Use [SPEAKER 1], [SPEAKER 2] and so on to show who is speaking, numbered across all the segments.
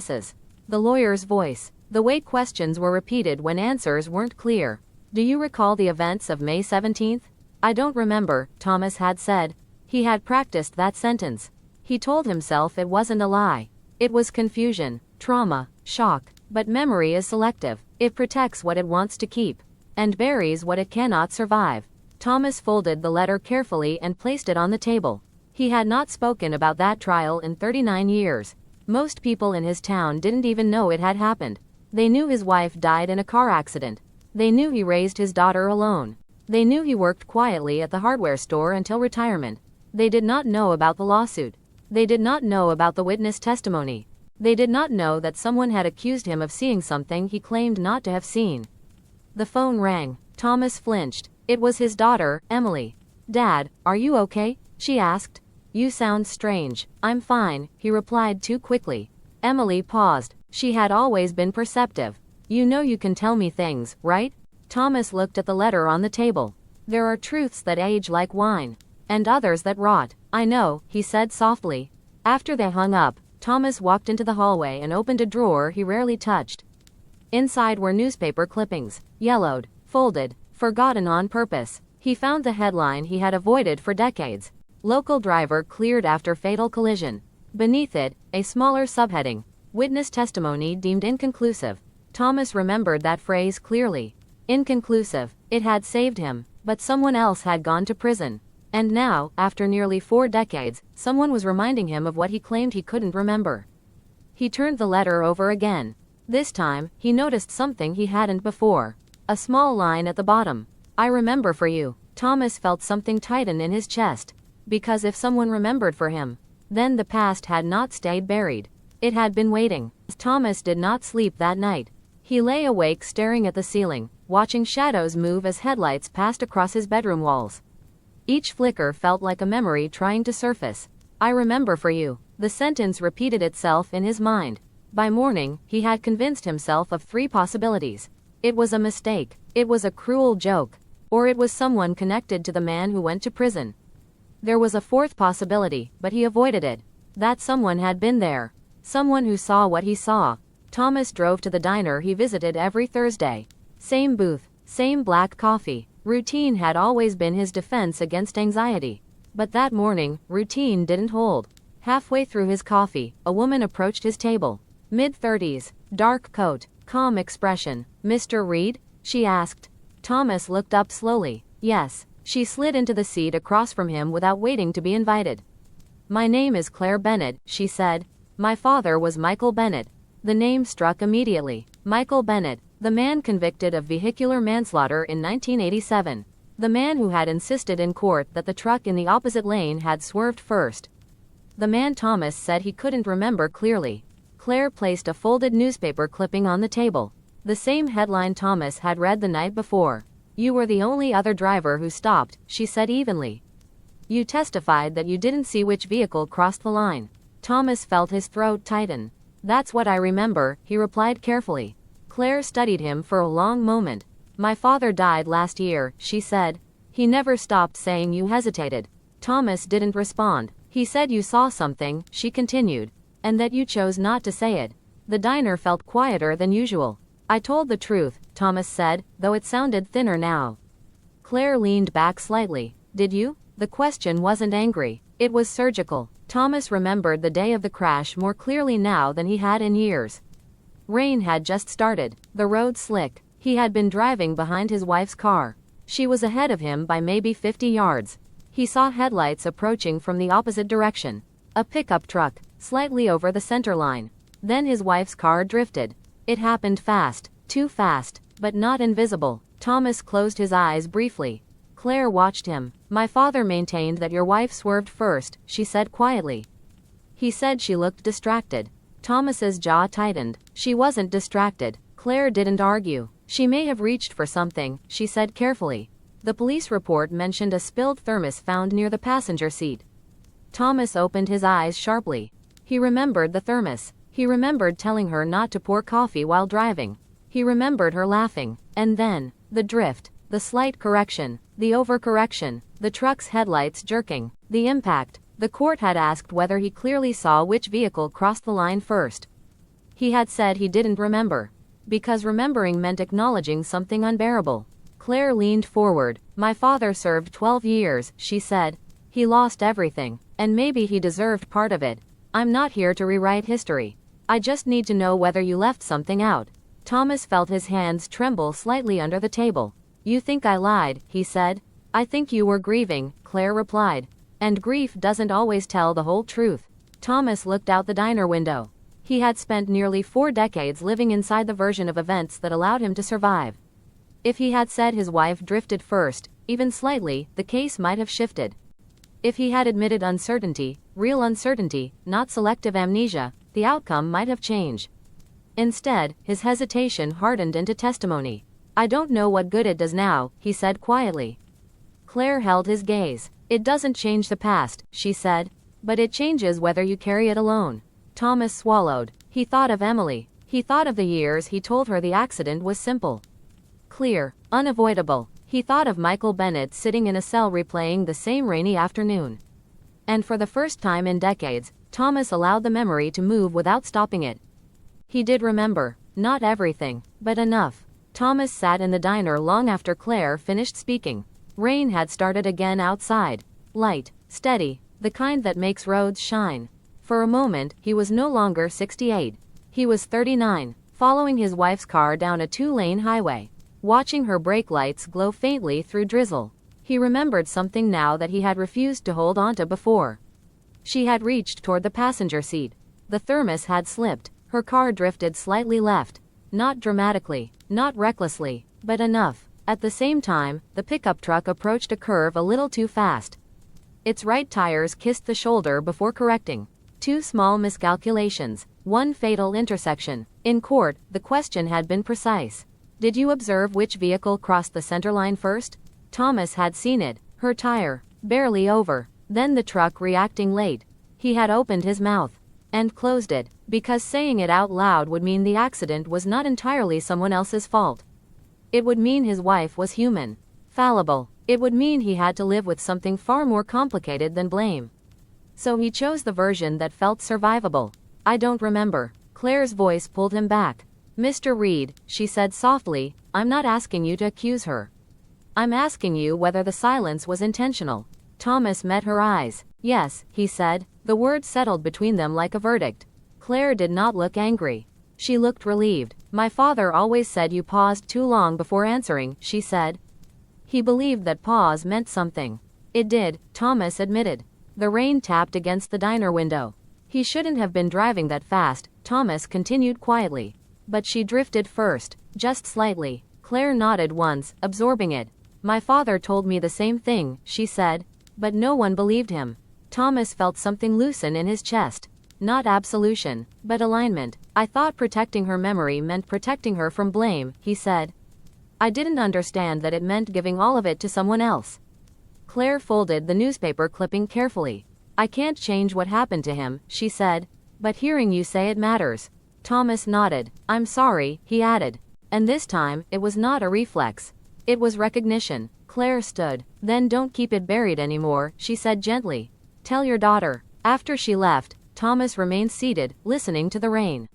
[SPEAKER 1] The lawyer's voice. The way questions were repeated when answers weren't clear. Do you recall the events of May 17th? I don't remember, Thomas had said. He had practiced that sentence. He told himself it wasn't a lie. It was confusion, trauma, shock. But memory is selective. It protects what it wants to keep and buries what it cannot survive. Thomas folded the letter carefully and placed it on the table. He had not spoken about that trial in 39 years. Most people in his town didn't even know it had happened. They knew his wife died in a car accident. They knew he raised his daughter alone. They knew he worked quietly at the hardware store until retirement. They did not know about the lawsuit. They did not know about the witness testimony. They did not know that someone had accused him of seeing something he claimed not to have seen. The phone rang. Thomas flinched. It was his daughter, Emily. "Dad, are you okay?" she asked. "You sound strange." "I'm fine," he replied too quickly. Emily paused. She had always been perceptive. "You know you can tell me things, right?" Thomas looked at the letter on the table. "There are truths that age like wine. And others that rot." "I know," he said softly. After they hung up, Thomas walked into the hallway and opened a drawer he rarely touched. Inside were newspaper clippings. Yellowed, folded, forgotten on purpose. He found the headline he had avoided for decades. "Local driver cleared after fatal collision." Beneath it, a smaller subheading. "Witness testimony deemed inconclusive." Thomas remembered that phrase clearly. Inconclusive. It had saved him, but someone else had gone to prison. And now, after nearly 4 decades, someone was reminding him of what he claimed he couldn't remember. He turned the letter over again. This time, he noticed something he hadn't before. A small line at the bottom. "I remember for you." Thomas felt something tighten in his chest. Because if someone remembered for him, then the past had not stayed buried. It had been waiting. Thomas did not sleep that night. He lay awake staring at the ceiling, watching shadows move as headlights passed across his bedroom walls. Each flicker felt like a memory trying to surface. "I remember for you." The sentence repeated itself in his mind. By morning, he had convinced himself of 3 possibilities. It was a mistake. It was a cruel joke. Or it was someone connected to the man who went to prison. There was a 4th possibility, but he avoided it. That someone had been there. Someone who saw what he saw. Thomas drove to the diner he visited every Thursday. Same booth, same black coffee. Routine had always been his defense against anxiety. But that morning, routine didn't hold. Halfway through his coffee, a woman approached his table. Mid-30s, dark coat, calm expression. "Mr. Reed?" she asked. Thomas looked up slowly. "Yes." She slid into the seat across from him without waiting to be invited. "My name is Claire Bennett," she said. "My father was Michael Bennett." The name struck immediately. Michael Bennett, the man convicted of vehicular manslaughter in 1987. The man who had insisted in court that the truck in the opposite lane had swerved first. The man Thomas said he couldn't remember clearly. Claire placed a folded newspaper clipping on the table. The same headline Thomas had read the night before. "You were the only other driver who stopped," she said evenly. "You testified that you didn't see which vehicle crossed the line." Thomas felt his throat tighten. "That's what I remember," he replied carefully. Claire studied him for a long moment. "My father died last year," she said. "He never stopped saying you hesitated." Thomas didn't respond. "He said you saw something," she continued, "and that you chose not to say it." The diner felt quieter than usual. "I told the truth," Thomas said, though it sounded thinner now. Claire leaned back slightly. "Did you?" The question wasn't angry. It was surgical. Thomas remembered the day of the crash more clearly now than he had in years. Rain had just started. The road slick. He had been driving behind his wife's car. She was ahead of him by maybe 50 yards. He saw headlights approaching from the opposite direction. A pickup truck, slightly over the center line. Then his wife's car drifted. It happened fast, too fast, but not invisible. Thomas closed his eyes briefly. Claire watched him. "My father maintained that your wife swerved first," she said quietly. He said she looked distracted. Thomas's jaw tightened. She wasn't distracted. Claire didn't argue. "She may have reached for something," she said carefully. "The police report mentioned a spilled thermos found near the passenger seat." Thomas opened his eyes sharply. He remembered the thermos. He remembered telling her not to pour coffee while driving. He remembered her laughing. And then, the drift, the slight correction, the overcorrection, the truck's headlights jerking, the impact. The court had asked whether he clearly saw which vehicle crossed the line first. He had said he didn't remember. Because remembering meant acknowledging something unbearable. Claire leaned forward. My father served 12 years, she said. He lost everything, and maybe he deserved part of it. I'm not here to rewrite history. I just need to know whether you left something out. Thomas felt his hands tremble slightly under the table. You think I lied, he said. I think you were grieving, Claire replied. And grief doesn't always tell the whole truth. Thomas looked out the diner window. He had spent nearly 4 decades living inside the version of events that allowed him to survive. If he had said his wife drifted first, even slightly, the case might have shifted. If he had admitted uncertainty, real uncertainty, not selective amnesia, the outcome might have changed. Instead, his hesitation hardened into testimony. I don't know what good it does now, he said quietly. Claire held his gaze. It doesn't change the past, she said. But it changes whether you carry it alone. Thomas swallowed. He thought of Emily. He thought of the years he told her the accident was simple. Clear. Unavoidable. He thought of Michael Bennett sitting in a cell replaying the same rainy afternoon. And for the first time in decades, Thomas allowed the memory to move without stopping it. He did remember. Not everything, but enough. Thomas sat in the diner long after Claire finished speaking. Rain had started again outside. Light, steady, the kind that makes roads shine. For a moment, he was no longer 68. He was 39, following his wife's car down a 2-lane highway, watching her brake lights glow faintly through drizzle. He remembered something now that he had refused to hold onto before. She had reached toward the passenger seat. The thermos had slipped. Her car drifted slightly left. Not dramatically, not recklessly, but enough. At the same time, the pickup truck approached a curve a little too fast. Its right tires kissed the shoulder before correcting. 2 small miscalculations, 1 fatal intersection. In court, the question had been precise. Did you observe which vehicle crossed the center line first? Thomas had seen it, her tire, barely over. Then the truck reacting late. He had opened his mouth and closed it, because saying it out loud would mean the accident was not entirely someone else's fault. It would mean his wife was human, fallible. It would mean he had to live with something far more complicated than blame. So he chose the version that felt survivable. I don't remember. Claire's voice pulled him back. Mr. Reed, she said softly, I'm not asking you to accuse her. I'm asking you whether the silence was intentional. Thomas met her eyes. Yes, he said. The words settled between them like a verdict. Claire did not look angry. She looked relieved. My father always said you paused too long before answering, she said. He believed that pause meant something. It did, Thomas admitted. The rain tapped against the diner window. He shouldn't have been driving that fast, Thomas continued quietly. But she drifted first, just slightly. Claire nodded once, absorbing it. My father told me the same thing, she said. But no one believed him. Thomas felt something loosen in his chest. Not absolution, but alignment. I thought protecting her memory meant protecting her from blame, he said. I didn't understand that it meant giving all of it to someone else. Claire folded the newspaper clipping carefully. I can't change what happened to him, she said. But hearing you say it matters. Thomas nodded. I'm sorry, he added. And this time, it was not a reflex. It was recognition. Claire stood. Then don't keep it buried anymore, she said gently. Tell your daughter. After she left, Thomas remained seated, listening to the rain.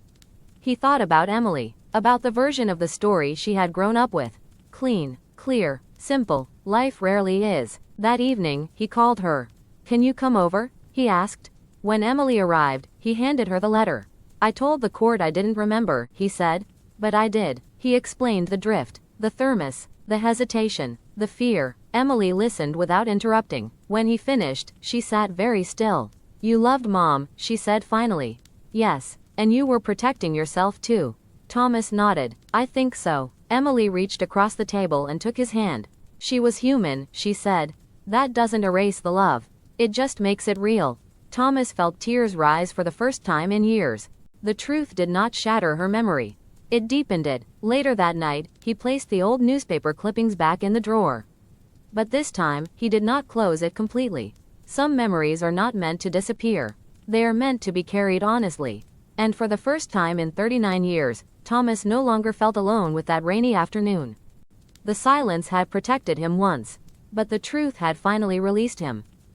[SPEAKER 1] He thought about Emily, about the version of the story she had grown up with. Clean, clear, simple. Life rarely is. That evening, he called her. Can you come over? He asked. When Emily arrived, he handed her the letter. I told the court I didn't remember, he said. But I did. He explained the drift, the thermos, the hesitation, the fear. Emily listened without interrupting. When he finished, she sat very still. You loved Mom, she said finally. Yes, and you were protecting yourself too. Thomas nodded. I think so. Emily reached across the table and took his hand. She was human, she said. That doesn't erase the love. It just makes it real. Thomas felt tears rise for the first time in years. The truth did not shatter her memory. It deepened it. Later that night, he placed the old newspaper clippings back in the drawer. But this time, he did not close it completely. Some memories are not meant to disappear. They are meant to be carried honestly. And for the first time in 39 years, Thomas no longer felt alone with that rainy afternoon. The silence had protected him once. But the truth had finally released him.